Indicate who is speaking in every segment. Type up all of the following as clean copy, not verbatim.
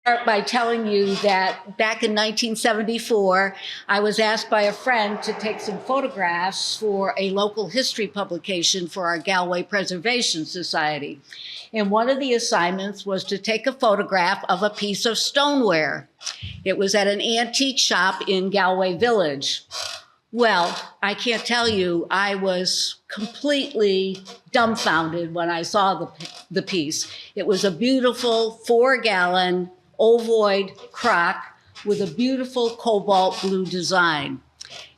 Speaker 1: Start by telling you that back in 1974, I was asked by a friend to take some photographs for a local history publication for our Galway Preservation Society. And one of the assignments was to take a photograph of a piece of stoneware. It was at an antique shop in Galway Village. Well, I can't tell you, I was completely dumbfounded when I saw the piece. It was a beautiful 4-gallon ovoid crock with a beautiful cobalt blue design.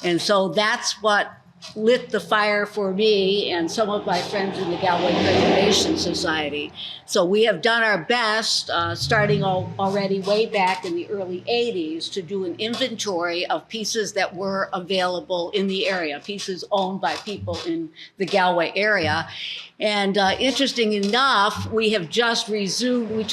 Speaker 1: And so that's what lit the fire for me and some of my friends in the Galway Preservation Society. So we have done our best, starting already way back in the early 80s, to do an inventory of pieces that were available in the area, pieces owned by people in the Galway area. And interesting enough, we have just resumed.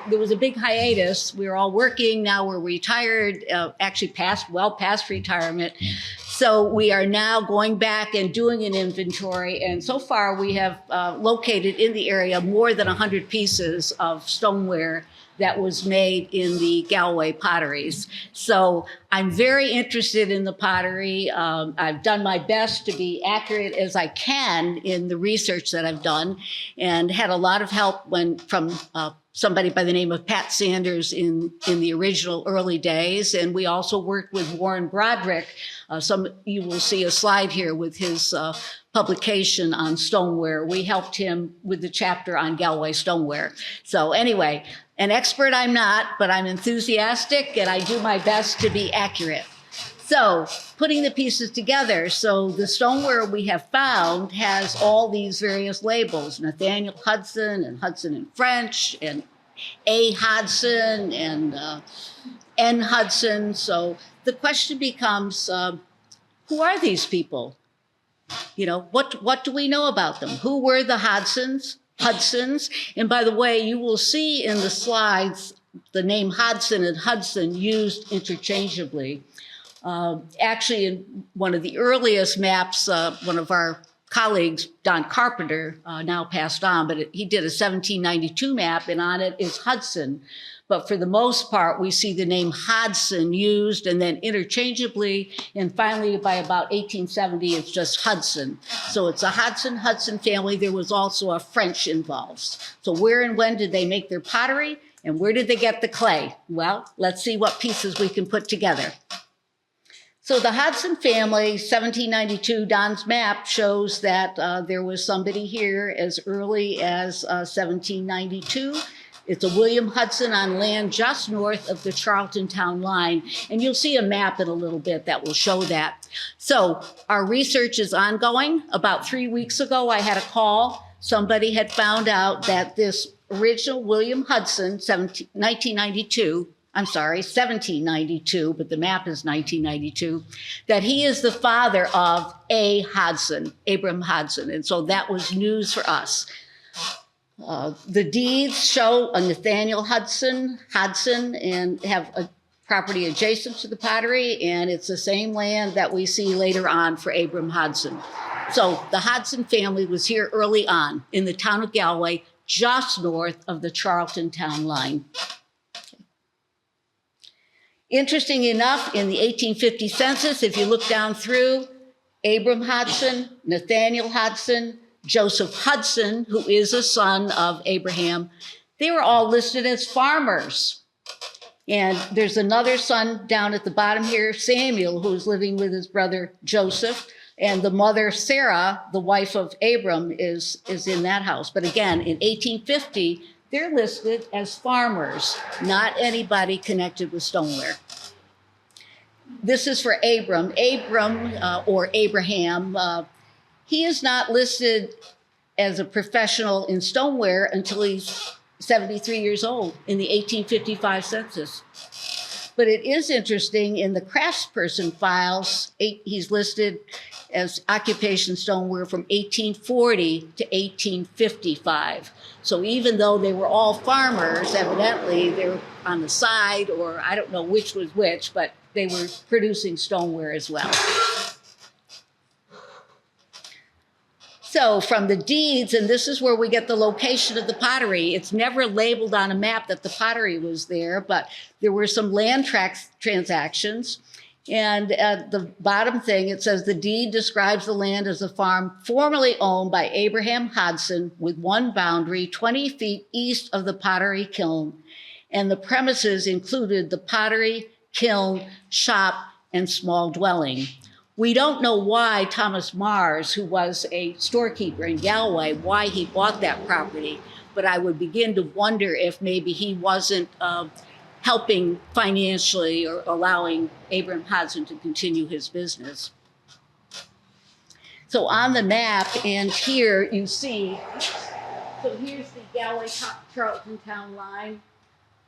Speaker 1: There was a big hiatus. We were all working. Now we're retired, actually well past retirement. So we are now going back and doing an inventory. And so far we have located in the area more than 100 pieces of stoneware that was made in the Galway potteries. So I'm very interested in the pottery. I've done my best to be accurate as I can in the research that I've done, and had a lot of help from somebody by the name of Pat Sanders in the original early days. And we also worked with Warren Broderick. You will see a slide here with his publication on stoneware. We helped him with the chapter on Galway stoneware. So anyway, an expert I'm not, but I'm enthusiastic and I do my best to be accurate. So putting the pieces together, so the stoneware we have found has all these various labels: Nathaniel Hudson and Hudson in French, and A. Hodson and N. Hudson. So the question becomes, who are these people? You know, what do we know about them? Who were the Hudsons? And by the way, you will see in the slides the name Hodson and Hudson used interchangeably. Actually, in one of the earliest maps, one of our colleagues, Don Carpenter, now passed on, but he did a 1792 map, and on it is Hudson. But for the most part, we see the name Hodson used, and then interchangeably, and finally by about 1870, it's just Hudson. So it's a Hudson family. There was also a French involved. So where and when did they make their pottery, and where did they get the clay? Well, let's see what pieces we can put together. So the Hodson family, 1792, Don's map shows that there was somebody here as early as 1792. It's a William Hudson on land just north of the Charlton town line. And you'll see a map in a little bit that will show that. So our research is ongoing. About 3 weeks ago, I had a call. Somebody had found out that this original William Hudson, 1792, but the map is 1992, that he is the father of A. Hodson, Abram Hodson. And so that was news for us. The deeds show a Nathaniel Hodson, and have a property adjacent to the pottery, and it's the same land that we see later on for Abram Hodson. So the Hodson family was here early on in the town of Galway, just north of the Charlton town line. Interesting enough, in the 1850 census, if you look down through, Abram Hodson, Nathaniel Hodson, Joseph Hudson, who is a son of Abraham, they were all listed as farmers. And there's another son down at the bottom here, Samuel, who's living with his brother Joseph, and the mother Sarah, the wife of Abram, is in that house. But again, in 1850, they're listed as farmers, not anybody connected with stoneware. This is for Abram. Or Abraham, he is not listed as a professional in stoneware until he's 73 years old in the 1855 census. But it is interesting, in the craftsperson files, he's listed as occupation stoneware from 1840 to 1855. So even though they were all farmers, evidently they were on the side, or I don't know which was which, but they were producing stoneware as well. So from the deeds, and this is where we get the location of the pottery, it's never labeled on a map that the pottery was there, but there were some land transactions. And at the bottom thing, it says the deed describes the land as a farm formerly owned by Abraham Hodson with one boundary 20 feet east of the pottery kiln. And the premises included the pottery, kiln, shop, and small dwelling. We don't know why Thomas Mars, who was a storekeeper in Galway, why he bought that property, but I would begin to wonder if maybe he wasn't helping financially or allowing Abraham Hodson to continue his business. So on the map, and here you see, so here's the Galway Charlton town line,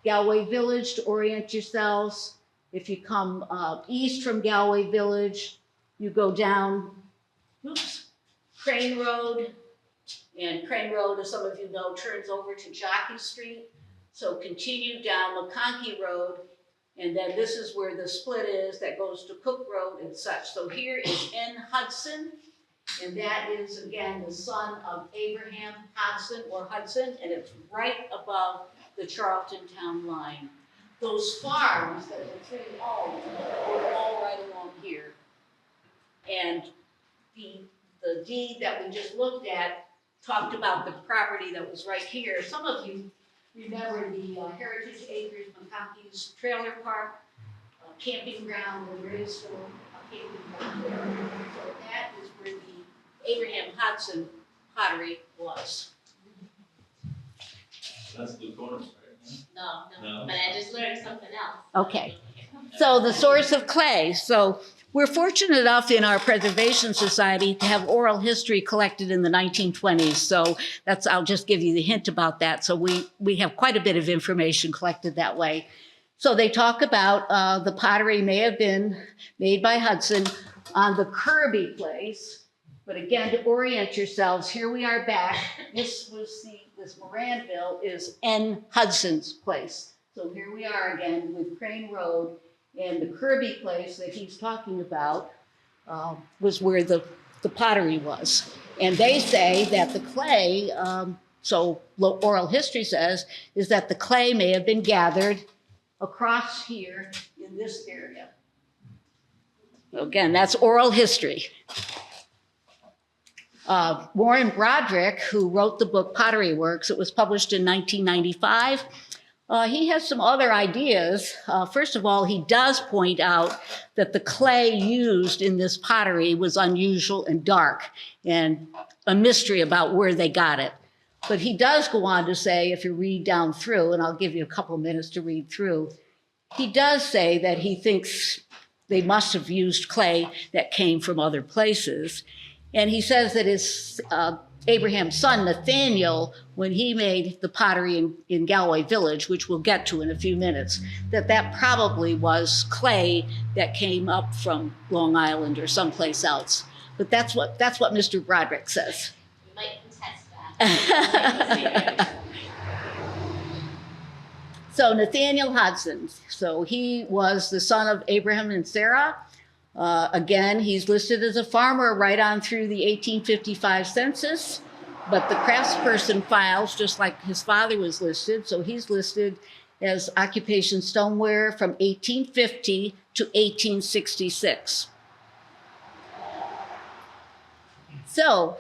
Speaker 1: Galway Village to orient yourselves. If you come east from Galway Village, you go down, Crane Road, and Crane Road, as some of you know, turns over to Jockey Street. So continue down McConkey Road, and then this is where the split is that goes to Cook Road and such. So here is N. Hudson, and that is, again, the son of Abraham Hodson, and it's right above the Charlton town line. Those farms that the three owned were all right along here. And the deed that we just looked at talked about the property that was right here. Some of you remember the Heritage Acres McConkey's Trailer Park, camping ground, where there is still a camping ground there. So that is where the Abraham Hodson pottery was.
Speaker 2: That's the corner, right?
Speaker 3: No, but I just learned something else.
Speaker 1: Okay. So the source of clay. So we're fortunate enough in our Preservation Society to have oral history collected in the 1920s. So I'll just give you the hint about that. So we have quite a bit of information collected that way. So they talk about the pottery may have been made by Hudson on the Kirby place. But again, to orient yourselves, here we are back. This Moranville is N. Hudson's place. So here we are again with Crane Road. And the Kirby place that he's talking about was where the pottery was. And they say that the clay, so oral history says, is that the clay may have been gathered across here in this area. Again, that's oral history. Warren Broderick, who wrote the book Pottery Works, it was published in 1995. He has some other ideas. First of all, he does point out that the clay used in this pottery was unusual and dark, and a mystery about where they got it. But he does go on to say, if you read down through, and I'll give you a couple minutes to read through, he does say that he thinks they must have used clay that came from other places. And he says that his Abraham's son, Nathaniel, when he made the pottery in Galway Village, which we'll get to in a few minutes, that probably was clay that came up from Long Island or someplace else. But that's what Mr. Broderick says.
Speaker 3: You might contest that.
Speaker 1: So Nathaniel Hodson, so he was the son of Abraham and Sarah. Again, he's listed as a farmer right on through the 1855 census, but the craftsperson files, just like his father was listed, so he's listed as occupation stoneware from 1850 to 1866. So,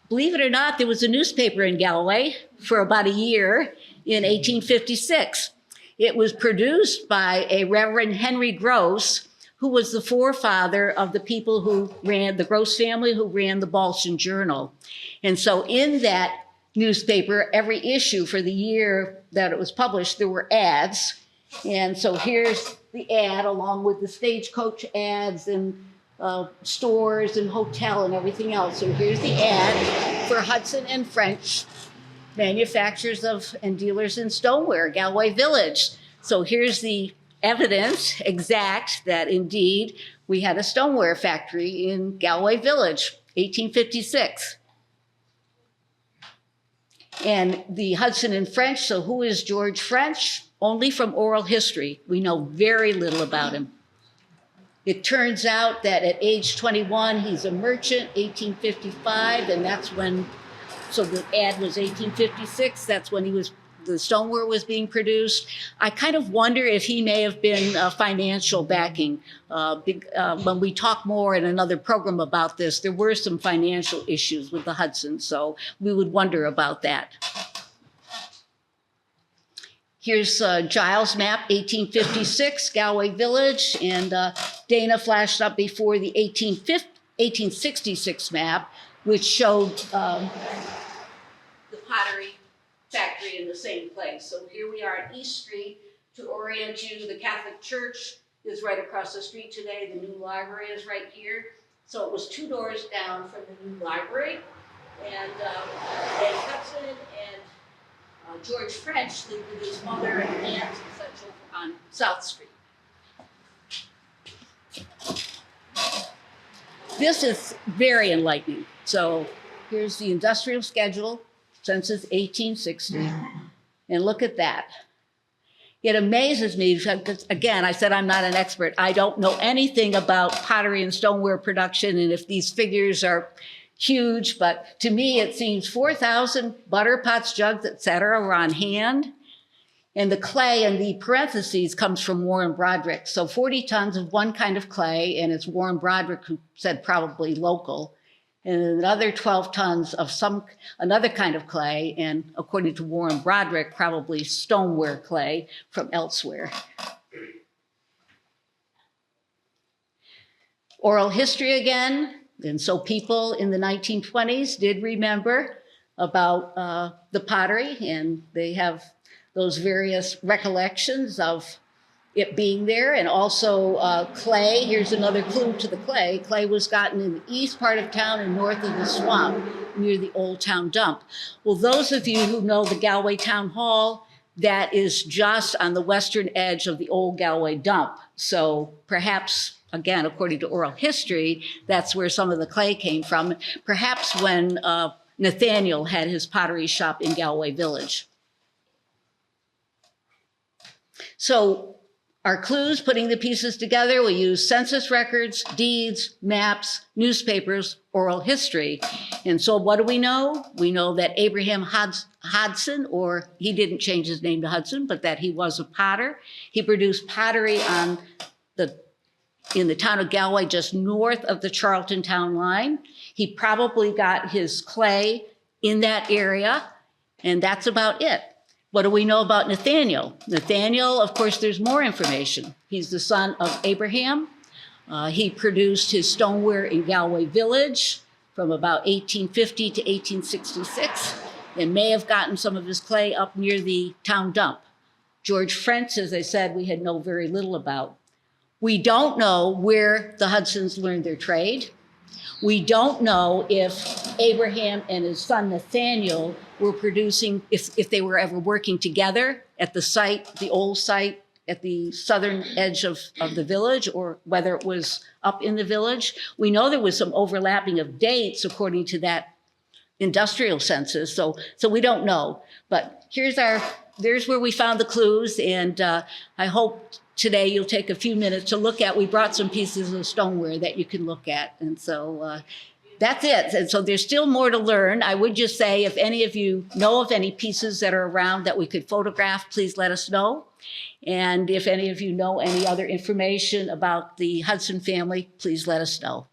Speaker 1: believe it or not, there was a newspaper in Galway for about a year in 1856. It was produced by a Reverend Henry Gross, who was the forefather of the people who ran, the Gross family who ran the Boston Journal. And so in that newspaper, every issue for the year that it was published, there were ads. And so here's the ad along with the stagecoach ads and stores and hotel and everything else. So here's the ad for Hudson and French manufacturers of and dealers in stoneware, Galway Village. So here's the evidence exact that indeed we had a stoneware factory in Galway Village, 1856. And the Hudson and French, so who is George French? Only from oral history. We know very little about him. It turns out that at age 21, he's a merchant, 1855, and that's when, so the ad was 1856, that's when the stoneware was being produced. I kind of wonder if he may have been financial backing. When we talk more in another program about this, there were some financial issues with the Hudson, so we would wonder about that. Here's Giles' map, 1856, Galway Village, and Dana flashed up before the 1866 map, which showed the pottery factory in the same place. So here we are at East Street. To orient you, the Catholic Church is right across the street today. The new library is right here. So it was 2 doors down from the new library. And Ed Hudson and George French lived with his mother and aunt and such over on South Street. This is very enlightening. So here's the industrial schedule, census 1860, and look at that. It amazes me, because again, I said I'm not an expert. I don't know anything about pottery and stoneware production, and if these figures are huge, but to me it seems 4,000 butter pots, jugs, etc. were on hand. And the clay in the parentheses comes from Warren Broderick. So 40 tons of one kind of clay, and it's Warren Broderick who said probably local, and another 12 tons of another kind of clay, and according to Warren Broderick, probably stoneware clay from elsewhere. Oral history again. And so people in the 1920s did remember about the pottery, and they have those various recollections of it being there, and also clay. Here's another clue to the clay. Clay was gotten in the east part of town and north of the swamp near the old town dump. Well, those of you who know the Galway Town Hall, that is just on the western edge of the old Galway dump. So perhaps, again, according to oral history, that's where some of the clay came from. Perhaps when Nathaniel had his pottery shop in Galway Village. So our clues, putting the pieces together, we use census records, deeds, maps, newspapers, oral history. And so what do we know? We know that Abraham Hodson, or he didn't change his name to Hudson, but that he was a potter. He produced pottery in the town of Galway, just north of the Charlton town line. He probably got his clay in that area, and that's about it. What do we know about Nathaniel? Nathaniel, of course, there's more information. He's the son of Abraham. He produced his stoneware in Galway Village from about 1850 to 1866, and may have gotten some of his clay up near the town dump. George French, as I said, we had know very little about. We don't know where the Hudsons learned their trade. We don't know if Abraham and his son Nathaniel were producing, if they were ever working together at the site, the old site at the southern edge of the village, or whether it was up in the village. We know there was some overlapping of dates according to that industrial census, so we don't know. But there's where we found the clues, and I hope today you'll take a few minutes to look at. We brought some pieces of stoneware that you can look at, and so that's it. And so there's still more to learn. I would just say, if any of you know of any pieces that are around that we could photograph, please let us know. And if any of you know any other information about the Hudson family, please let us know.